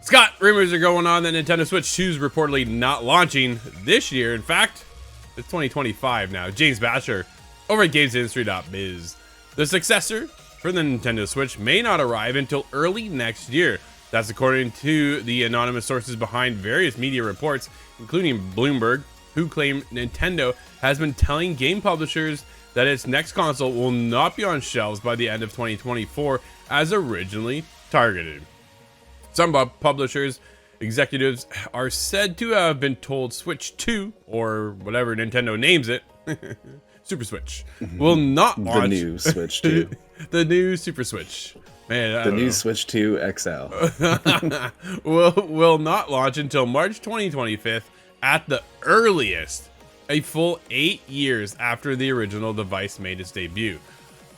Scott, rumors are going on that Nintendo Switch 2 is reportedly not launching this year. In fact, it's 2025 now. James Batcher over at GamesIndustry.biz. The successor for the Nintendo Switch may not arrive until early next year. That's according to the anonymous sources behind various media reports, including Bloomberg, who claim Nintendo has been telling game publishers that its next console will not be on shelves by the end of 2024 as originally targeted. Some publishers, executives are said to have been told Switch 2, or whatever Nintendo names it, Super Switch, will not launch. The new Switch 2. The new Super Switch. Man, the new Switch 2 XL. will not launch until March 2025 at the earliest, a full 8 years after the original device made its debut.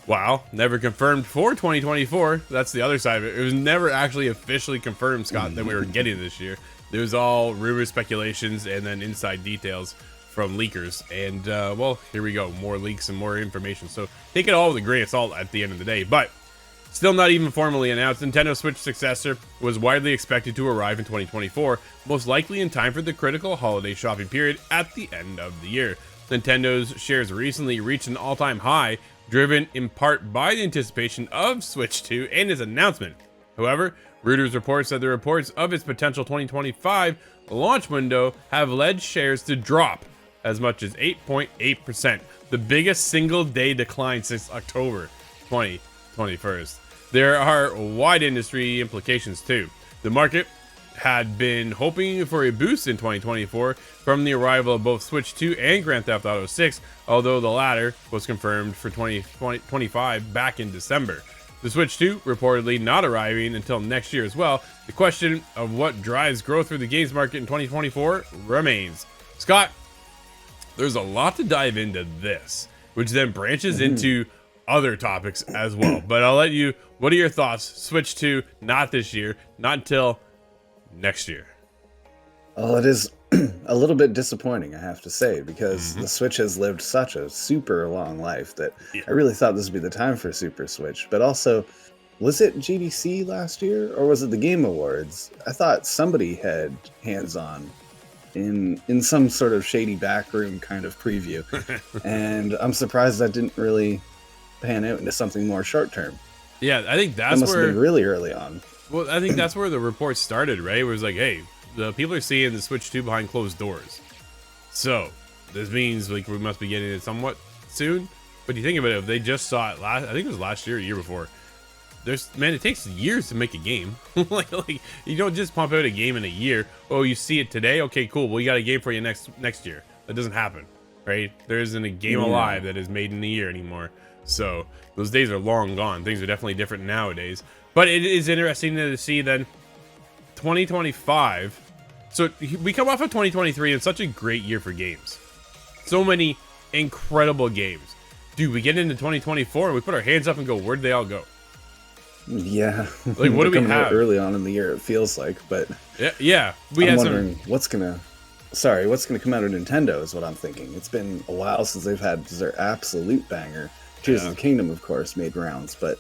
Wow, never confirmed for 2024. That's the other side of it. It was never actually officially confirmed, Scott, that we were getting this year. It was all rumors, speculations, and then inside details from leakers. And, well, here we go. More leaks and more information. So take it all with a grain of salt at the end of the day. But still not even formally announced, Nintendo Switch successor was widely expected to arrive in 2024, most likely in time for the critical holiday shopping period at the end of the year. Nintendo's shares recently reached an all-time high, driven in part by the anticipation of Switch 2 and its announcement. However, Reuters reports that the reports of its potential 2025 launch window have led shares to drop as much as 8.8%, the biggest single-day decline since October 2021. There are wide industry implications too. The market had been hoping for a boost in 2024 from the arrival of both Switch 2 and Grand Theft Auto 6, although the latter was confirmed for 2025 back in December. The Switch 2 reportedly not arriving until next year as well. The question of what drives growth for the games market in 2024 remains. Scott, there's a lot to dive into this, which then branches into other topics as well. But I'll let you, what are your thoughts? Switch 2, not this year, not until next year. Well, it is a little bit disappointing, I have to say, because the Switch has lived such a super long life that I really thought this would be the time for Super Switch. But also, was it GDC last year or was it the Game Awards? I thought somebody had hands-on in some sort of shady backroom kind of preview. And I'm surprised that didn't really pan out into something more short-term. Yeah, I think that's must where have been really early on. Well, I think that's where the report started, right? Where it was like, hey, the people are seeing the Switch 2 behind closed doors. So, this means like we must be getting it somewhat soon. But you think about it, if they just saw it I think it was last year or year before. Man, it takes years to make a game. like you don't just pump out a game in a year. Oh, you see it today? Okay, cool. Well, you got a game for you next year. That doesn't happen, right? There isn't a game alive that is made in a year anymore. So, those days are long gone. Things are definitely different nowadays. But it is interesting to see then 2025. So we come off of 2023 and such a great year for games. So many incredible games. Dude, we get into 2024 and we put our hands up and go, where'd they all go? Yeah. Like, what do we have? Early on in the year, it feels like, but yeah. I'm wondering what's gonna come out of Nintendo is what I'm thinking. It's been a while since they've had their absolute banger. Tears of the Kingdom, of course, made rounds, but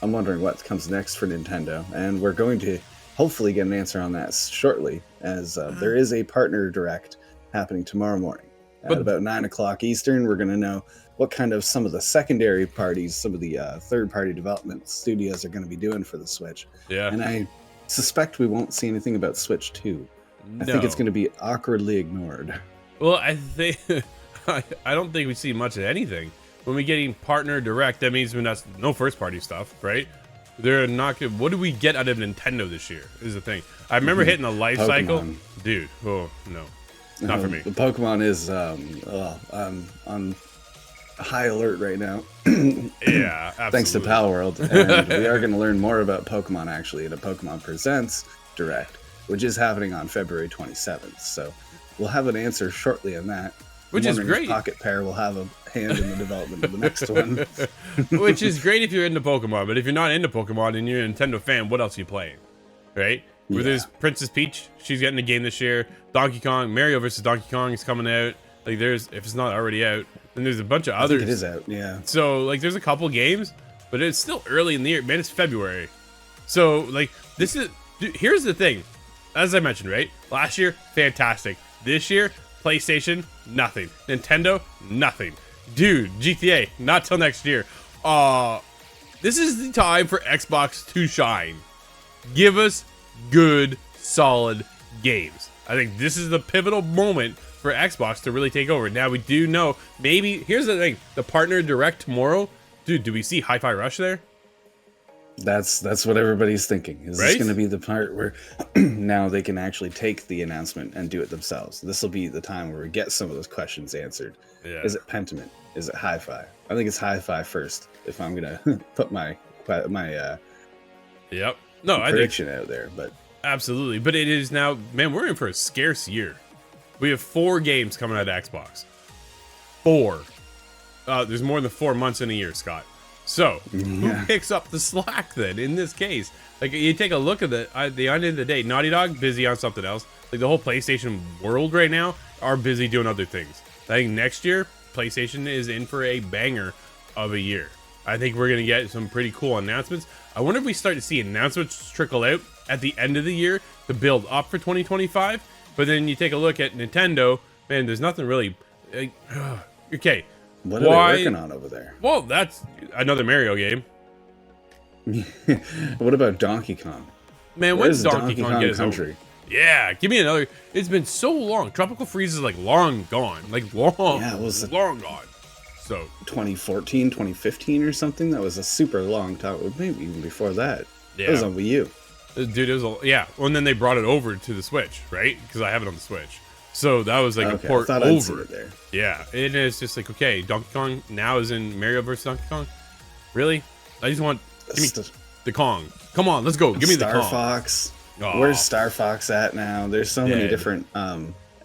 I'm wondering what comes next for Nintendo, and we're going to hopefully get an answer on that shortly, as there is a partner direct happening tomorrow morning at about 9 o'clock Eastern. We're going to know what kind of some of the secondary parties, some of the third-party development studios are going to be doing for the Switch. Yeah. And I suspect we won't see anything about Switch 2. I think it's going to be awkwardly ignored. Well, I think I don't think we see much of anything. When we're getting partner direct, that means no first-party stuff, right? They're not good. What do we get out of Nintendo this year is the thing. I remember hitting the life cycle. Dude, oh, no. Not for me. The Pokemon is on high alert right now. Yeah, absolutely. Thanks to Pal World. And we are going to learn more about Pokemon, actually, at a Pokemon Presents Direct, which is happening on February 27th. So we'll have an answer shortly on that. Which is great. If Pocket Pair will have a hand in the development of the next one. Which is great if you're into Pokemon, but if you're not into Pokemon and you're a Nintendo fan, what else are you playing? Right? Where there's Princess Peach, she's getting a game this year. Donkey Kong, Mario vs. Donkey Kong is coming out. Like, if it's not already out, and there's a bunch of others. I think it is out, yeah. So, like, there's a couple games, but it's still early in the year. Man, it's February. So, like, dude, here's the thing. as I mentioned, right? Last year, fantastic. This year, PlayStation, nothing. Nintendo, nothing. Dude, GTA, not till next year. This is the time for Xbox to shine. Give us good, solid games. I think this is the pivotal moment for Xbox to really take over. Now, we do know, maybe, here's the thing, the partner direct tomorrow, dude, do we see Hi-Fi Rush there? That's what everybody's thinking. Is this going to be the part where now they can actually take the announcement and do it themselves? This will be the time where we get some of those questions answered. Yeah. Is it Pentiment? Is it Hi-Fi? I think it's Hi-Fi first. If I'm gonna put my Yep. No, prediction out there, but absolutely. But it is now, man, we're in for a scarce year. We have 4 games coming out of Xbox. 4. There's more than 4 months in a year, Scott. So, who picks up the slack then in this case? Like, you take a look at the end of the day, Naughty Dog busy on something else. Like, the whole PlayStation world right now are busy doing other things. I think next year, PlayStation is in for a banger of a year. I think we're going to get some pretty cool announcements. I wonder if we start to see announcements trickle out at the end of the year to build up for 2025. But then you take a look at Nintendo, man, there's nothing really... okay. What are they working on over there? Well, that's another Mario game. What about Donkey Kong? Man, when's Donkey Kong get us country? over? Yeah, give me another. It's been so long. Tropical Freeze is like long gone. Like long, it was long gone. So 2014, 2015 or something. That was a super long time. Maybe even before that. Yeah. It was on Wii U. Dude, it was well, and then they brought it over to the Switch, right? Because I have it on the Switch. So that was like a port over. I'd seen it there. Yeah, and it's just like, okay, Donkey Kong now is in Mario vs. Donkey Kong. Really? I just want give me the Kong. Come on, let's go. Give me the Kong. Star Fox. Oh. Where's Star Fox at now? There's so many different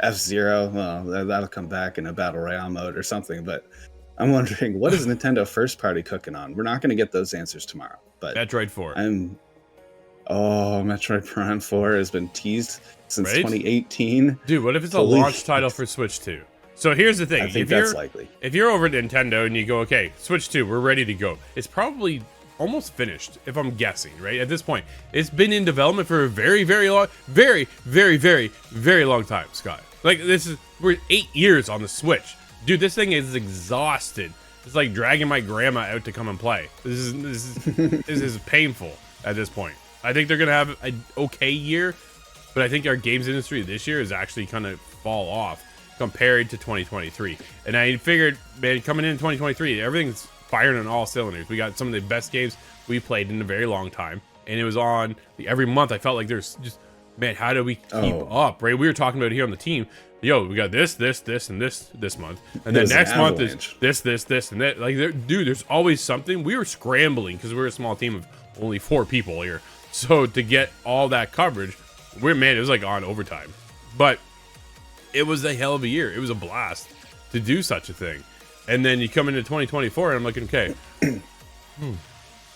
F-Zero. Well, that'll come back in a Battle Royale mode or something. But I'm wondering, what is Nintendo first party cooking on? We're not going to get those answers tomorrow. But Metroid 4. Metroid Prime 4 has been teased since 2018. Dude, what if it's a launch title for Switch 2? So here's the thing. I think that's likely. If you're over at Nintendo and you go, okay, Switch 2, we're ready to go. It's probably almost finished, if I'm guessing, right? At this point, it's been in development for a very, very long, very, very, very, very long time, Scott. Like, we're 8 years on the Switch. Dude, this thing is exhausted. It's like dragging my grandma out to come and play. This is painful at this point. I think they're going to have an okay year, but I think our games industry this year is actually kind of fall off compared to 2023. And I figured, man, coming in 2023, everything's firing on all cylinders. We got some of the best games we played in a very long time, and it was on every month. I felt like there's just, man, how do we keep up, right? We were talking about it here on the team. Yo, we got this, and this month, and then next month is this, and that. Like, dude, there's always something. We were scrambling because we're a small team of only 4 people here. So to get all that coverage, it was like on overtime. But it was a hell of a year. It was a blast to do such a thing. And then you come into 2024 and I'm looking, okay,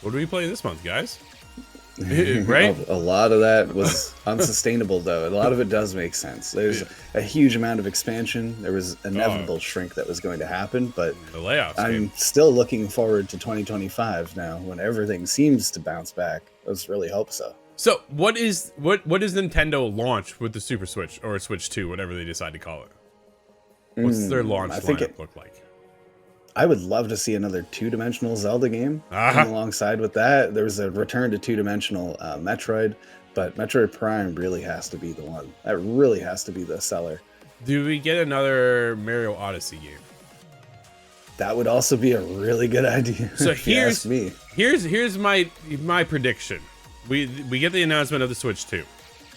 what do we play this month, guys? Right? A lot of that was unsustainable, though. A lot of it does make sense. There's a huge amount of expansion. There was inevitable shrink that was going to happen, but the layoffs. I'm still looking forward to 2025 now, when everything seems to bounce back. Let's really hope so. So what does Nintendo launch with the Super Switch or Switch 2, whatever they decide to call it? What's their launch lineup look like? I would love to see another 2-dimensional Zelda game. Alongside with that, there was a return to 2-dimensional Metroid, but Metroid Prime really has to be the one. That really has to be the seller. Do we get another Mario Odyssey game? That would also be a really good idea. So here's my prediction. We get the announcement of the Switch 2.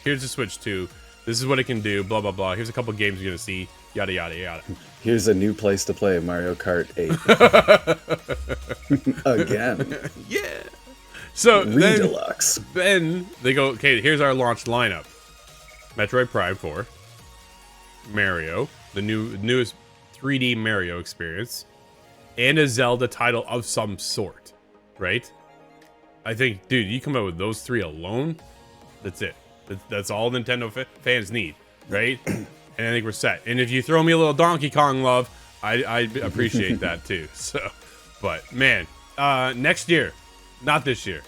Here's the Switch 2. This is what it can do. Blah blah blah. Here's a couple games you're gonna see. Yada yada yada. Here's a new place to play Mario Kart 8 again. Yeah. So Deluxe. Then they go, okay, here's our launch lineup. Metroid Prime 4, Mario, the newest 3D Mario experience, and a Zelda title of some sort, right? I think, dude, you come out with those 3 alone, that's it. That's all Nintendo fans need, right? And I think we're set. And if you throw me a little Donkey Kong love, I appreciate that too. So, but man, next year, not this year.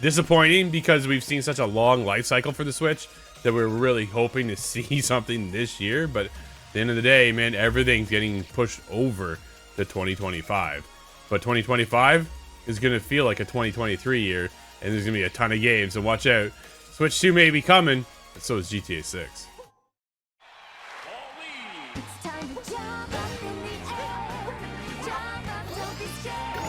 Disappointing because we've seen such a long life cycle for the Switch. that we're really hoping to see something this year. But at the end of the day, man, everything's getting pushed over to 2025. But 2025 is going to feel like a 2023 year, and there's going to be a ton of games. And watch out, Switch 2 may be coming, but so is GTA 6. It's time to jump up in the air. Jump up, don't be scared.